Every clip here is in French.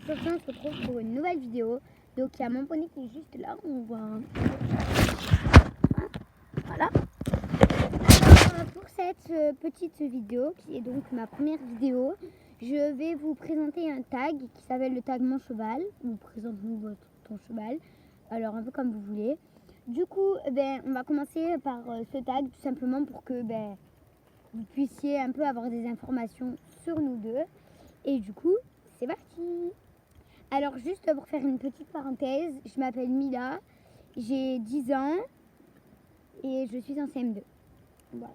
sur ce, on se retrouve pour une nouvelle vidéo. Donc il y a mon poney qui est juste là, on voit. Voilà. Alors, pour cette petite vidéo, qui est donc ma première vidéo, je vais vous présenter un tag qui s'appelle le tag mon cheval, ou présente-nous ton cheval, alors un peu comme vous voulez. Du coup, on va commencer par ce tag tout simplement pour que vous puissiez un peu avoir des informations sur nous deux. Et du coup, c'est parti. Alors juste pour faire une petite parenthèse, je m'appelle Mila, j'ai 10 ans et je suis en CM2. Voilà.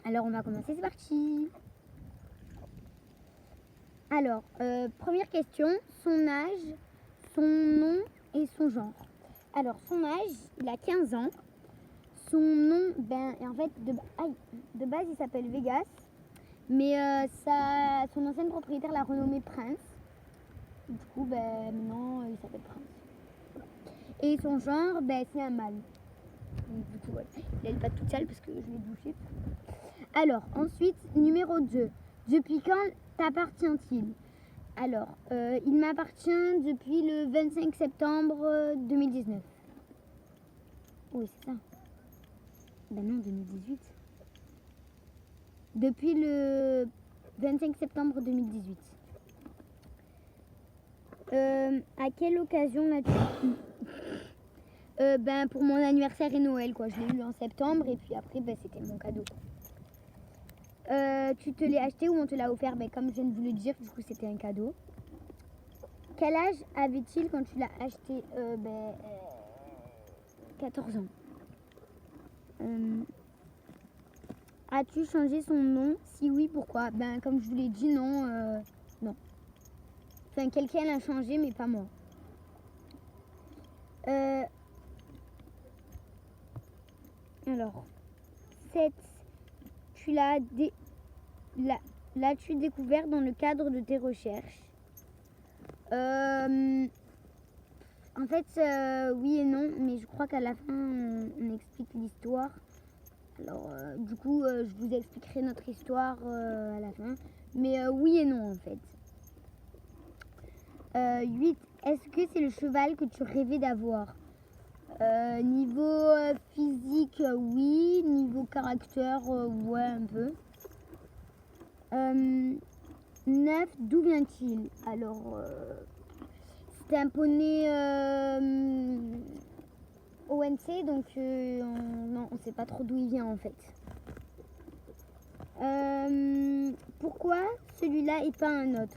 Alors on va commencer, c'est parti. Alors, première question, son âge, son nom et son genre. Alors son âge, il a 15 ans. Son nom, en fait, de base il s'appelle Vegas. Mais son ancienne propriétaire l'a renommé Prince. Du coup, maintenant, il s'appelle Prince. Et son genre, c'est un mâle. Donc, du coup, voilà. Il a le pas toute sale parce que je l'ai douché. Alors, ensuite, numéro 2. Depuis quand t'appartient-il? Alors, il m'appartient depuis le 25 septembre 2019. Oui, c'est ça. Non, 2018. Depuis le 25 septembre 2018. À quelle occasion l'as-tu pour mon anniversaire et Noël, quoi. Je l'ai eu en septembre et puis après, c'était mon cadeau. Tu te l'as acheté ou on te l'a offert? Comme je viens de vous le dire, du coup, c'était un cadeau. Quel âge avait-il quand tu l'as acheté? 14 ans. As-tu changé son nom? Si oui, pourquoi? Comme je vous l'ai dit, non. Non. Enfin, quelqu'un l'a changé, mais pas moi. Alors, 7. L'as-tu découvert dans le cadre de tes recherches? En fait, oui et non, mais je crois qu'à la fin, on explique l'histoire. Alors, du coup, je vous expliquerai notre histoire à la fin. Mais oui et non, en fait. 8. Est-ce que c'est le cheval que tu rêvais d'avoir? Niveau physique, oui. Niveau caractère, ouais, un peu. 9. D'où vient-il? Alors, c'est un poney ONC, donc non, on sait pas trop d'où il vient en fait. Pourquoi celui-là et pas un autre?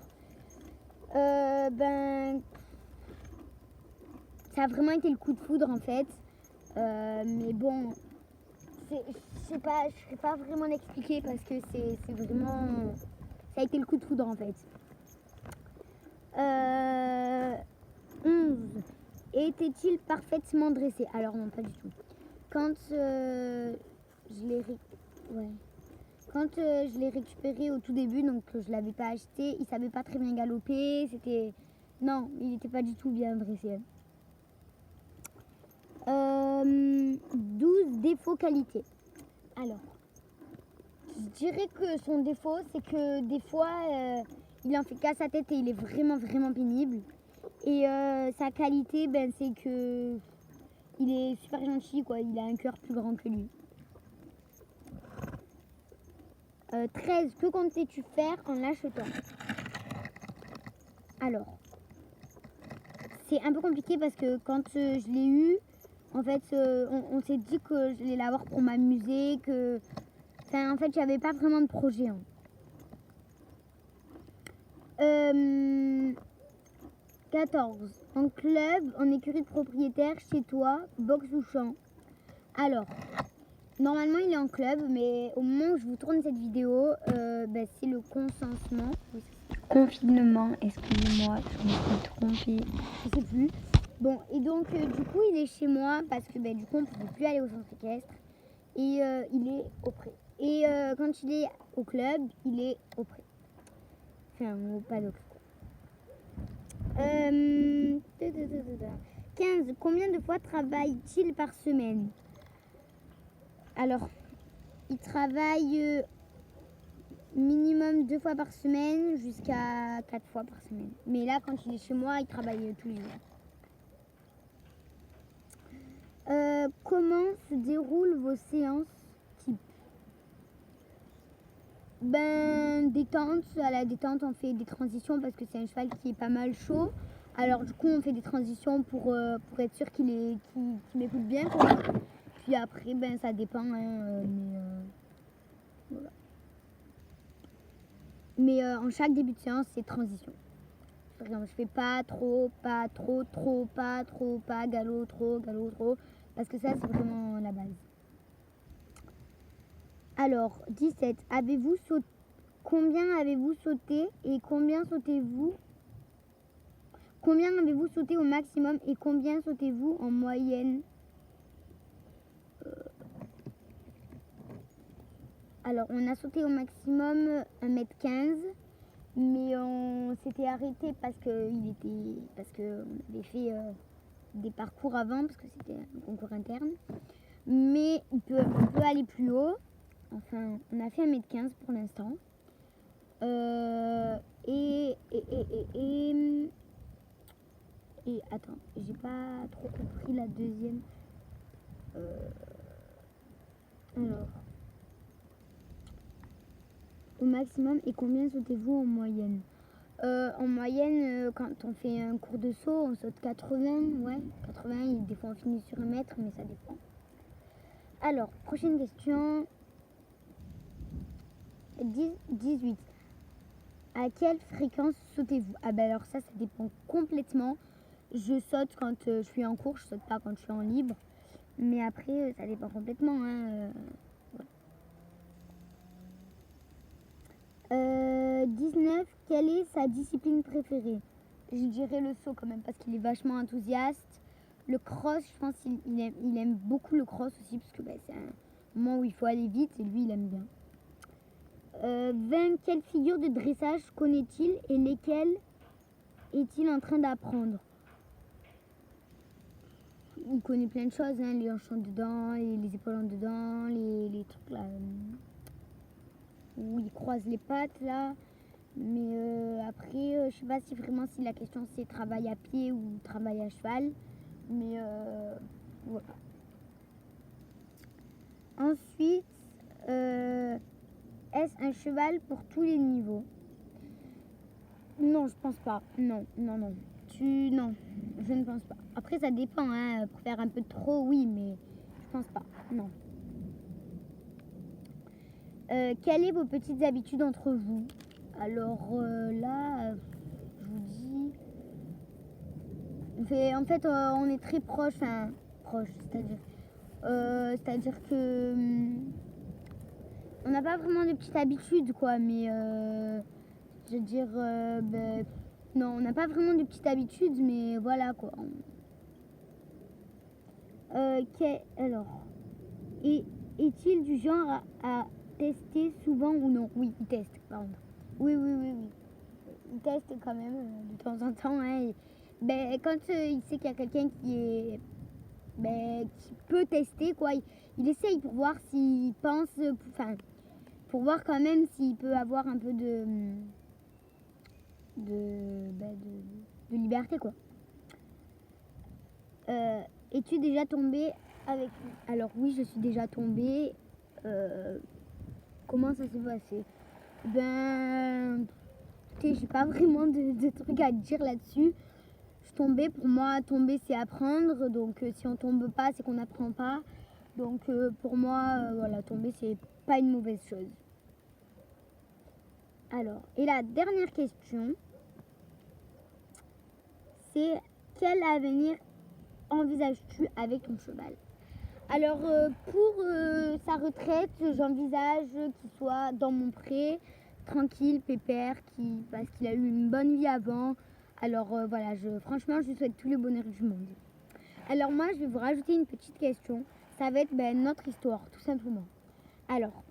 Ça a vraiment été le coup de foudre en fait. Mais bon, je sais pas, je ne saurais pas vraiment l'expliquer parce que c'est vraiment... Ça a été le coup de foudre en fait. 11. Était-il parfaitement dressé? Alors non, pas du tout. Quand je l'ai récupéré au tout début, donc je l'avais pas acheté, il savait pas très bien galoper, non, il n'était pas du tout bien dressé. 12 défauts qualités. Alors, je dirais que son défaut, c'est que des fois, il en fait qu'à sa tête et il est vraiment, vraiment pénible. Et sa qualité, c'est que il est super gentil, quoi. Il a un cœur plus grand que lui. 13. Que comptais-tu faire en l'achetant? Alors, c'est un peu compliqué parce que quand je l'ai eu, en fait, on s'est dit que je l'allais l'avoir pour m'amuser, que... Enfin, en fait, j'avais pas vraiment de projet. 14. En club, en écurie de propriétaire, chez toi, boxe ou champ? Alors, normalement, il est en club, mais au moment où je vous tourne cette vidéo, c'est le consentement. Confinement, excusez-moi, je me suis trompée, je sais plus. Bon, et donc, du coup, il est chez moi parce que du coup, on ne pouvait plus aller au centre équestre. Et il est au pré. Et quand il est au club, il est au pré. Enfin, au paddock. 15. Combien de fois travaille-t-il par semaine? Alors, il travaille minimum 2 fois par semaine jusqu'à 4 fois par semaine. Mais là, quand il est chez moi, il travaille tous les jours. Comment se déroulent vos séances type? Ben, détente. À la détente, on fait des transitions parce que c'est un cheval qui est pas mal chaud. Alors du coup, on fait des transitions pour être sûr qu'il m'écoute bien, quoi. Puis après, ben, ça dépend. Hein, voilà. Mais en chaque début de séance, c'est transition. Par exemple, je fais pas trop, pas trop, trop, pas trop, pas galop, trop, parce que ça, c'est vraiment la base. Alors, 17. Combien avez-vous sauté et combien sautez-vous? Combien avez-vous sauté au maximum et combien sautez-vous en moyenne? Alors, on a sauté au maximum 1m15, mais on s'était arrêté parce qu'on avait fait des parcours avant, parce que c'était un concours interne. Mais on peut aller plus haut. Enfin, on a fait 1m15 pour l'instant. Et attends, j'ai pas trop compris la deuxième. Alors, au maximum, et combien sautez-vous en moyenne? En moyenne, quand on fait un cours de saut, on saute 80, ouais, 80, et des fois on finit sur 1 mètre, mais ça dépend. Alors, prochaine question. 18. À quelle fréquence sautez-vous? Ah ben alors ça dépend complètement. Je saute quand je suis en cours, je saute pas quand je suis en libre. Mais après, ça dépend complètement. Hein. Ouais. 19. Quelle est sa discipline préférée? Je dirais le saut quand même parce qu'il est vachement enthousiaste. Le cross, je pense qu'il aime beaucoup le cross aussi parce que c'est un moment où il faut aller vite et lui il aime bien. 20. Quelle figure de dressage connaît-il et lesquelles est-il en train d'apprendre? Il connaît plein de choses, hein, les hanches en dedans, les épaules en dedans, les trucs là où il croise les pattes là. Mais après, je sais pas si vraiment si la question c'est travail à pied ou travail à cheval. Mais voilà. Ensuite, est-ce un cheval pour tous les niveaux? Non, je pense pas. Non. Non, je ne pense pas. Après, ça dépend, hein. Pour faire un peu trop, oui, mais je pense pas. Non. Quelles sont vos petites habitudes entre vous? Alors là, je vous dis... En fait, on est très proches, enfin, proches, c'est-à-dire que... on n'a pas vraiment de petites habitudes, quoi, mais... je veux dire... non, on n'a pas vraiment de petites habitudes, mais voilà, quoi. Alors... Est-il du genre à tester souvent ou non? Oui, il teste, pardon. Oui. Il teste quand même de temps en temps. Hein, quand il sait qu'il y a quelqu'un qui peut tester, quoi, il essaye pour voir s'il pense, pour voir quand même s'il peut avoir un peu de liberté, quoi. Es-tu déjà tombée avec lui? Alors oui, je suis déjà tombée. Comment ça s'est passé? J'ai pas vraiment de trucs à dire là-dessus. Je tombais, pour moi, tomber c'est apprendre. Donc si on tombe pas, c'est qu'on n'apprend pas. Donc pour moi, voilà, tomber c'est pas une mauvaise chose. Alors, et la dernière question, c'est quel avenir envisages-tu avec ton cheval? Alors pour sa retraite, j'envisage qu'il soit dans mon pré, tranquille, pépère, parce qu'il a eu une bonne vie avant. Alors voilà, franchement, je lui souhaite tout le bonheur du monde. Alors moi, je vais vous rajouter une petite question. Ça va être notre histoire, tout simplement. Alors,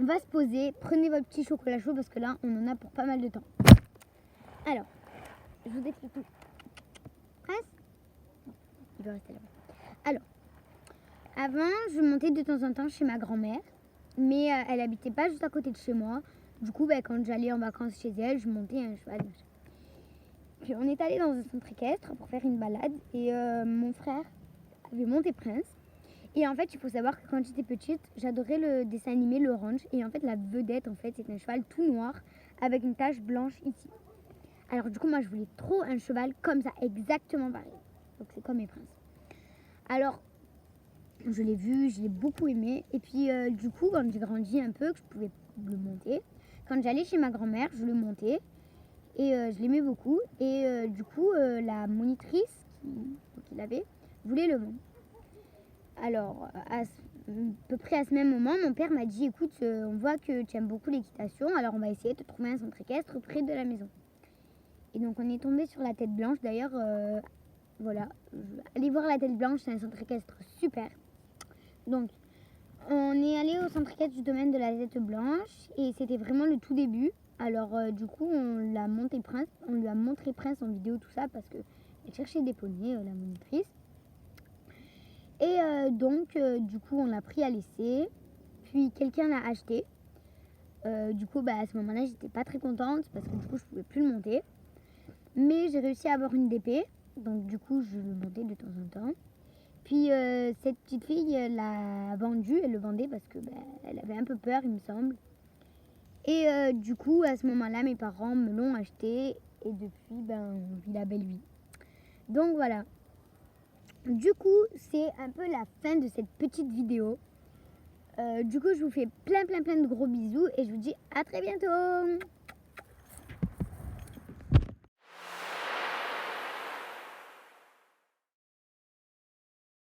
on va se poser. Prenez votre petit chocolat chaud parce que là, on en a pour pas mal de temps. Alors, je vous explique tout. Presse? Il doit rester là. Alors, avant, je montais de temps en temps chez ma grand-mère, mais elle habitait pas juste à côté de chez moi. Du coup, quand j'allais en vacances chez elle, je montais un cheval. Puis on est allé dans un centre équestre pour faire une balade et mon frère avait monté Prince. Et en fait, il faut savoir que quand j'étais petite, j'adorais le dessin animé l'Orange. Et en fait, la vedette, en fait, c'est un cheval tout noir avec une tache blanche ici. Alors du coup, moi, je voulais trop un cheval comme ça, exactement pareil. Donc c'est comme mes princes. Alors, je l'ai vu, je l'ai beaucoup aimé. Et puis du coup, quand j'ai grandi un peu, que je pouvais le monter, quand j'allais chez ma grand-mère, je le montais. Et je l'aimais beaucoup. Et du coup, la monitrice qu'il avait voulait le vendre. Alors, à peu près à ce même moment, mon père m'a dit, écoute, on voit que tu aimes beaucoup l'équitation, alors on va essayer de te trouver un centre équestre près de la maison. Et donc on est tombé sur la Tête Blanche. D'ailleurs, voilà, allez voir la Tête Blanche, c'est un centre équestre super. Donc, on est allé au centre équestre du domaine de la Tête Blanche et c'était vraiment le tout début. Alors du coup, on lui a montré Prince en vidéo, tout ça, parce qu'elle cherchait des poneys, la monitrice. Et donc, du coup, on l'a pris à l'essai. Puis, quelqu'un l'a acheté. Du coup, à ce moment-là, j'étais pas très contente parce que du coup, je pouvais plus le monter. Mais j'ai réussi à avoir une DP. Donc, du coup, je le montais de temps en temps. Puis, cette petite fille l'a vendu. Elle le vendait parce que elle avait un peu peur, il me semble. Et du coup, à ce moment-là, mes parents me l'ont acheté. Et depuis, on vit la belle vie. Donc, voilà. Du coup, c'est un peu la fin de cette petite vidéo. Du coup, je vous fais plein de gros bisous et je vous dis à très bientôt.